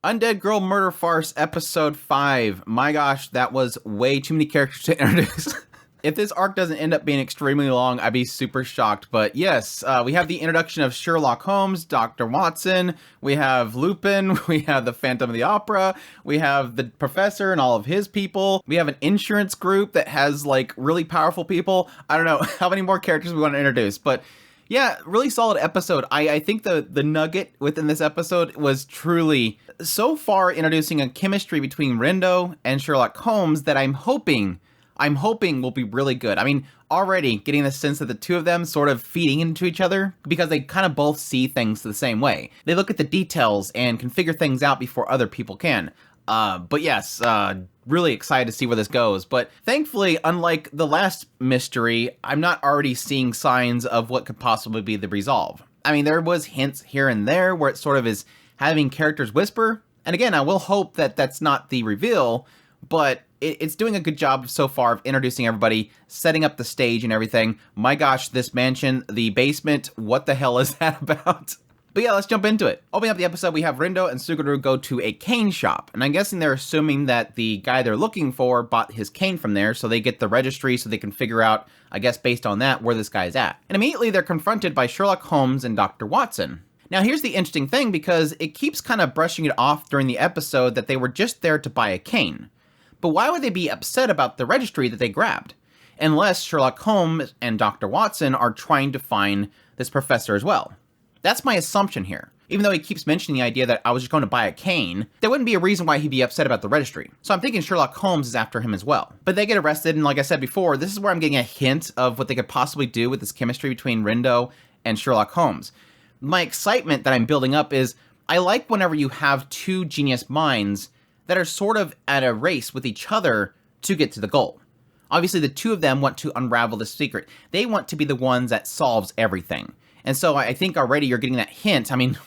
Undead Girl Murder Farce, Episode 5. My gosh, that was way too many characters to introduce. If this arc doesn't end up being extremely long, I'd be super shocked. But yes, we have the introduction of Sherlock Holmes, Dr. Watson, we have Lupin, we have the Phantom of the Opera, we have the Professor and all of his people, we have an insurance group that has, like, really powerful people. I don't know how many more characters we want to introduce, but yeah, really solid episode. I think the nugget within this episode was truly, so far, introducing a chemistry between Rindou and Sherlock Holmes that I'm hoping will be really good. I mean, already getting the sense that the two of them sort of feeding into each other because they kind of both see things the same way. They look at the details and can figure things out before other people can. But yes, really excited to see where this goes. But thankfully, unlike the last mystery, I'm not already seeing signs of what could possibly be the resolve. I mean, there was hints here and there where it sort of is having characters whisper. And again, I will hope that that's not the reveal, but it's doing a good job so far of introducing everybody, setting up the stage and everything. My gosh, this mansion, the basement, what the hell is that about? But yeah, let's jump into it. Opening up the episode, we have Rindou and Suguru go to a cane shop. And I'm guessing they're assuming that the guy they're looking for bought his cane from there, so they get the registry so they can figure out, I guess based on that, where this guy's at. And immediately they're confronted by Sherlock Holmes and Dr. Watson. Now here's the interesting thing, because it keeps kind of brushing it off during the episode that they were just there to buy a cane. But why would they be upset about the registry that they grabbed? Unless Sherlock Holmes and Dr. Watson are trying to find this professor as well. That's my assumption here. Even though he keeps mentioning the idea that I was just going to buy a cane, there wouldn't be a reason why he'd be upset about the registry. So I'm thinking Sherlock Holmes is after him as well. But they get arrested, and like I said before, this is where I'm getting a hint of what they could possibly do with this chemistry between Rindou and Sherlock Holmes. My excitement that I'm building up is, I like whenever you have two genius minds that are sort of at a race with each other to get to the goal. Obviously, the two of them want to unravel the secret. They want to be the ones that solves everything. And so I think already you're getting that hint. I mean,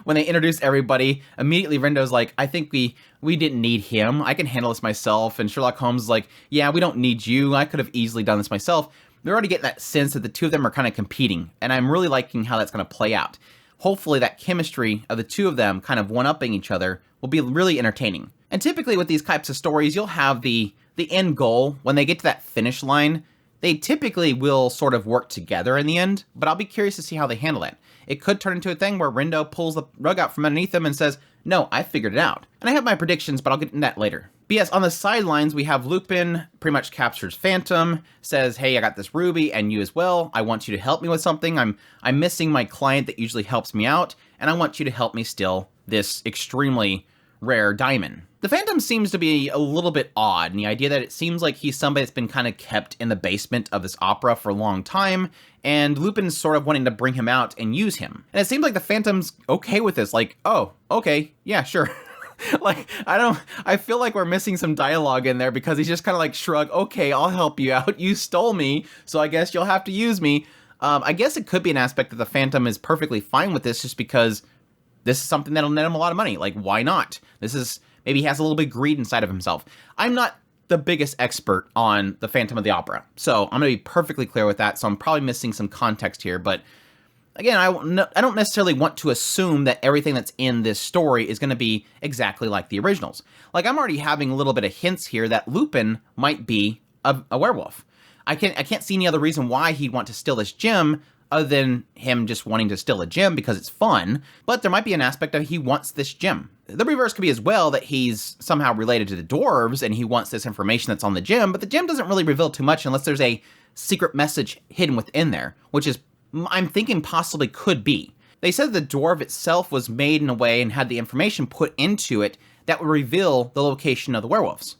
when they introduce everybody, immediately Rindou's like, I think we didn't need him. I can handle this myself. And Sherlock Holmes is like, yeah, we don't need you. I could have easily done this myself. We're already getting that sense that the two of them are kind of competing. And I'm really liking how that's going to play out. Hopefully that chemistry of the two of them kind of one-upping each other will be really entertaining. And typically with these types of stories, you'll have the end goal. When they get to that finish line, they typically will sort of work together in the end, but I'll be curious to see how they handle it. It could turn into a thing where Rindou pulls the rug out from underneath them and says, no, I figured it out. And I have my predictions, but I'll get into that later. But yes, on the sidelines, we have Lupin pretty much captures Phantom, says, hey, I got this ruby, and you as well. I want you to help me with something. I'm missing my client that usually helps me out, and I want you to help me steal this extremely rare diamond. The Phantom seems to be a little bit odd in the idea that it seems like he's somebody that's been kind of kept in the basement of this opera for a long time, and Lupin's sort of wanting to bring him out and use him. And it seems like the Phantom's okay with this, like, oh, okay, yeah, sure. Like, I feel like we're missing some dialogue in there because he's just kind of like shrug, okay, I'll help you out, you stole me, so I guess you'll have to use me. I guess it could be an aspect that the Phantom is perfectly fine with this just because this is something that'll net him a lot of money. Like, why not? Maybe he has a little bit of greed inside of himself. I'm not the biggest expert on the Phantom of the Opera, so I'm going to be perfectly clear with that, so I'm probably missing some context here, but again, I don't necessarily want to assume that everything that's in this story is going to be exactly like the originals. Like, I'm already having a little bit of hints here that Lupin might be a werewolf. I can't see any other reason why he'd want to steal this gem other than him just wanting to steal a gem because it's fun, but there might be an aspect of he wants this gem. The reverse could be as well, that he's somehow related to the dwarves and he wants this information that's on the gem, but the gem doesn't really reveal too much unless there's a secret message hidden within there, which is, I'm thinking possibly could be. They said the dwarf itself was made in a way and had the information put into it that would reveal the location of the werewolves.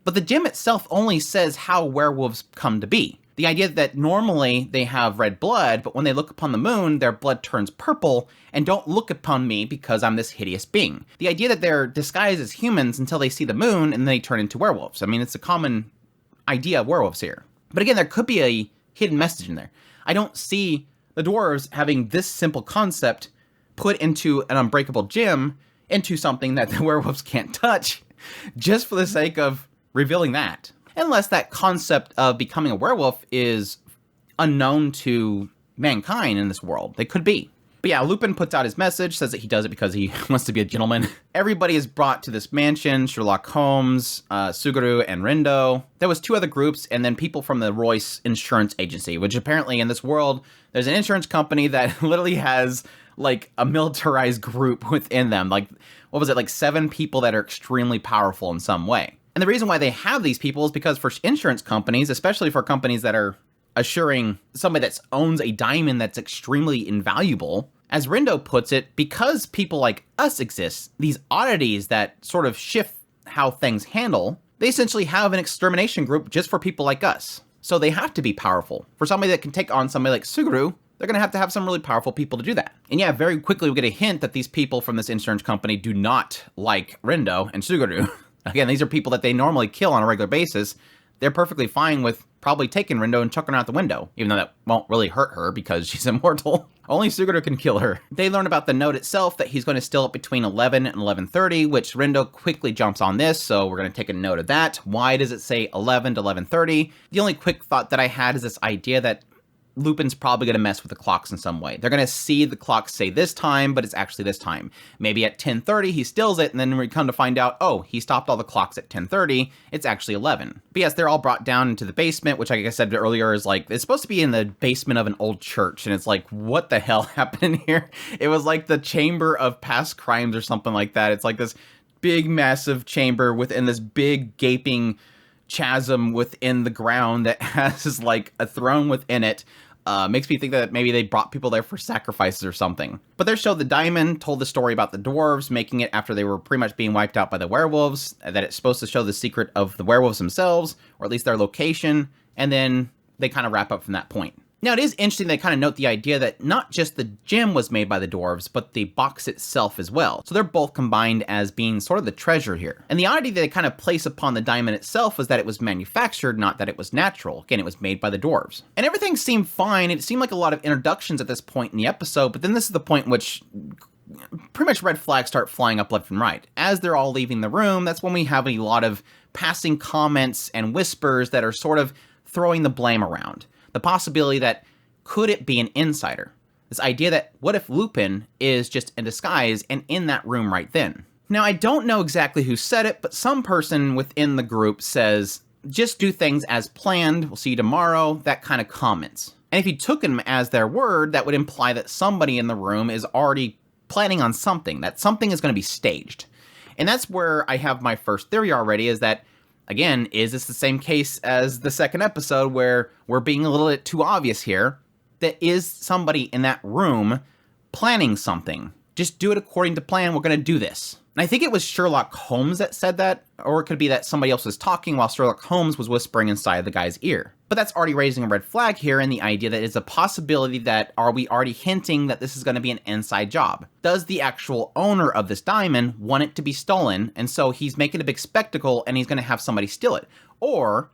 But the gem itself only says how werewolves come to be. The idea that normally they have red blood, but when they look upon the moon, their blood turns purple, and don't look upon me because I'm this hideous being. The idea that they're disguised as humans until they see the moon, and then they turn into werewolves. I mean, it's a common idea of werewolves here. But again, there could be a hidden message in there. I don't see the dwarves having this simple concept put into an unbreakable gem into something that the werewolves can't touch, just for the sake of revealing that. Unless that concept of becoming a werewolf is unknown to mankind in this world. They could be. But yeah, Lupin puts out his message, says that he does it because he wants to be a gentleman. Everybody is brought to this mansion, Sherlock Holmes, Suguru, and Rindo. There was 2 other groups, and then people from the Royce Insurance Agency, which apparently in this world, there's an insurance company that literally has like a militarized group within them. Like, what was it, like 7 people that are extremely powerful in some way. And the reason why they have these people is because for insurance companies, especially for companies that are assuring somebody that owns a diamond that's extremely invaluable, as Rindo puts it, because people like us exist, these oddities that sort of shift how things handle, they essentially have an extermination group just for people like us. So they have to be powerful. For somebody that can take on somebody like Suguru, they're going to have some really powerful people to do that. And yeah, very quickly we get a hint that these people from this insurance company do not like Rindo and Suguru. Again, these are people that they normally kill on a regular basis. They're perfectly fine with probably taking Rindo and chucking her out the window, even though that won't really hurt her because she's immortal. Only Suguru can kill her. They learn about the note itself, that he's going to steal it between 11 and 11:30, which Rindo quickly jumps on this, so we're going to take a note of that. Why does it say 11 to 11:30? The only quick thought that I had is this idea that Lupin's probably going to mess with the clocks in some way. They're going to see the clocks say this time, but it's actually this time. Maybe at 10:30 he steals it, and then we come to find out, oh, he stopped all the clocks at 10:30. It's actually 11. But yes, they're all brought down into the basement, which like I said earlier is like, it's supposed to be in the basement of an old church, and it's like, what the hell happened here? It was like the chamber of past crimes or something like that. It's like this big, massive chamber within this big, gaping chasm within the ground that has like a throne within it. Makes me think that maybe they brought people there for sacrifices or something. But they showed the diamond, told the story about the dwarves, making it after they were pretty much being wiped out by the werewolves, that it's supposed to show the secret of the werewolves themselves, or at least their location, and then they kind of wrap up from that point. Now, it is interesting they kind of note the idea that not just the gem was made by the dwarves, but the box itself as well. So they're both combined as being sort of the treasure here. And the oddity that they kind of place upon the diamond itself was that it was manufactured, not that it was natural. Again, it was made by the dwarves. And everything seemed fine. It seemed like a lot of introductions at this point in the episode, but then this is the point in which pretty much red flags start flying up left and right. As they're all leaving the room, that's when we have a lot of passing comments and whispers that are sort of throwing the blame around. The possibility that, could it be an insider? This idea that, what if Lupin is just in disguise and in that room right then? Now, I don't know exactly who said it, but some person within the group says, just do things as planned, we'll see you tomorrow, that kind of comments. And if you took them as their word, that would imply that somebody in the room is already planning on something, that something is going to be staged. And that's where I have my first theory already, is that, again, is this the same case as the second episode where we're being a little bit too obvious here? That is somebody in that room planning something. Just do it according to plan. We're going to do this. And I think it was Sherlock Holmes that said that, or it could be that somebody else was talking while Sherlock Holmes was whispering inside the guy's ear. But that's already raising a red flag here, and the idea that it's a possibility that, are we already hinting that this is going to be an inside job? Does the actual owner of this diamond want it to be stolen, and so he's making a big spectacle and he's going to have somebody steal it? Or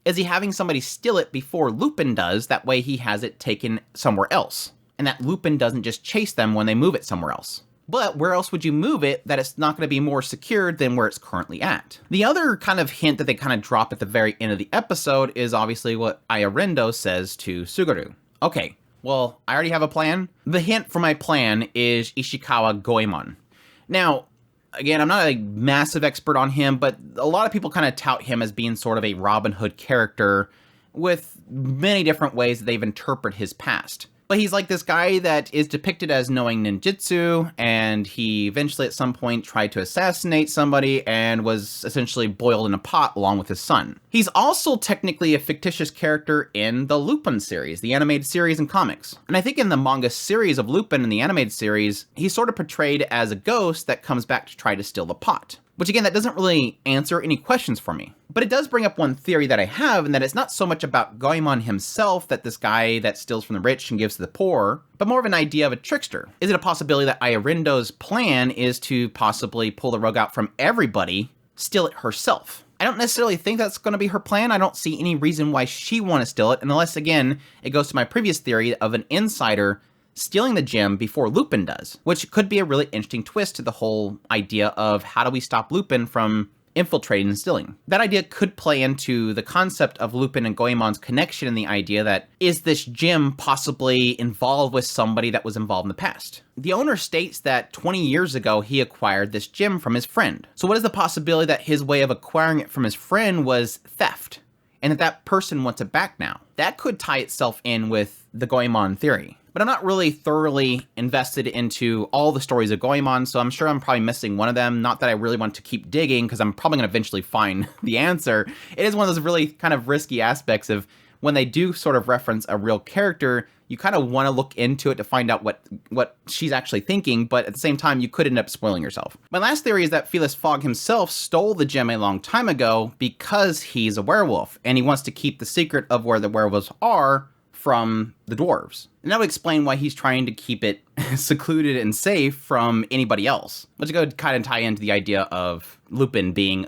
is he having somebody steal it before Lupin does, that way he has it taken somewhere else, and that Lupin doesn't just chase them when they move it somewhere else? But where else would you move it that it's not going to be more secured than where it's currently at? The other kind of hint that they kind of drop at the very end of the episode is obviously what Rindou says to Suguru. Okay, well, I already have a plan. The hint for my plan is Ishikawa Goemon. Now, again, I'm not a massive expert on him, but a lot of people kind of tout him as being sort of a Robin Hood character with many different ways that they've interpreted his past. But he's like this guy that is depicted as knowing ninjutsu, and he eventually at some point tried to assassinate somebody and was essentially boiled in a pot along with his son. He's also technically a fictitious character in the Lupin series, the animated series and comics. And I think in the manga series of Lupin in the animated series, he's sort of portrayed as a ghost that comes back to try to steal the pot. Which again, that doesn't really answer any questions for me. But it does bring up one theory that I have, and that it's not so much about Goemon himself, that this guy that steals from the rich and gives to the poor, but more of an idea of a trickster. Is it a possibility that Rindou's plan is to possibly pull the rug out from everybody, steal it herself? I don't necessarily think that's going to be her plan. I don't see any reason why she want to steal it, unless, again, it goes to my previous theory of an insider stealing the gem before Lupin does, which could be a really interesting twist to the whole idea of how do we stop Lupin from infiltrating and stealing. That idea could play into the concept of Lupin and Goemon's connection, and the idea that, is this gym possibly involved with somebody that was involved in the past? The owner states that 20 years ago he acquired this gym from his friend. So what is the possibility that his way of acquiring it from his friend was theft, and that person wants it back now? That could tie itself in with the Goemon theory. But I'm not really thoroughly invested into all the stories of Goemon, so I'm sure I'm probably missing one of them. Not that I really want to keep digging, because I'm probably going to eventually find the answer. It is one of those really kind of risky aspects of when they do sort of reference a real character, you kind of want to look into it to find out what she's actually thinking, but at the same time, you could end up spoiling yourself. My last theory is that Phileas Fogg himself stole the gem a long time ago because he's a werewolf, and he wants to keep the secret of where the werewolves are from the dwarves. And that would explain why he's trying to keep it secluded and safe from anybody else. Let's go kind of tie into the idea of Lupin being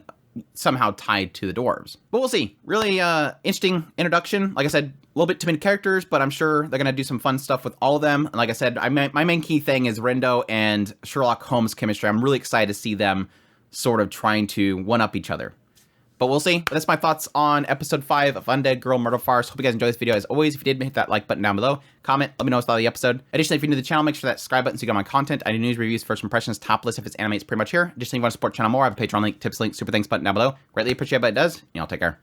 somehow tied to the dwarves. But we'll see. Really interesting introduction. Like I said, a little bit too many characters, but I'm sure they're going to do some fun stuff with all of them. And like I said, my main key thing is Rindou and Sherlock Holmes chemistry. I'm really excited to see them sort of trying to one-up each other. But we'll see. But that's my thoughts on episode 5 of Undead Girl Murder Farce. Hope you guys enjoyed this video. As always, if you did, hit that like button down below. Comment, let me know what's thought of the episode. Additionally, if you're new to the channel, make sure that subscribe button so you get my content. I do news, reviews, first impressions, top list if it's anime, it's pretty much here. Additionally, if you want to support the channel more, I have a Patreon link, tips link, super thanks button down below. Greatly appreciate it, but it does. Y'all take care.